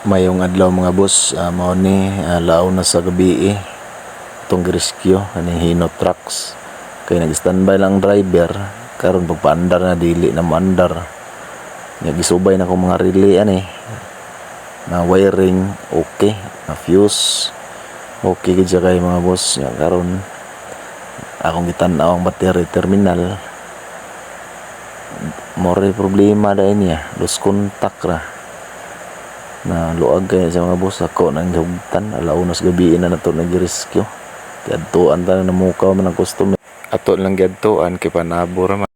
Mayong adlaw mga boss, mao ni laon na sa gabi itong rescue kaning Hino trucks kay nag-standby lang driver karon pagpaandar na dili na maandar nya gisubay na ko mga relay na wiring okay, na fuse okay gid siya kay mga boss. Nya karon akong gitan-aw ang battery terminal more problema dai niya dos kontak ra na luag kaya sa mga boss. Ako nang hugtan alaunas gabi na nato nag-rescue kay adtuan ta na mukaw man ang customer ato lang gyadtuan kay panabor man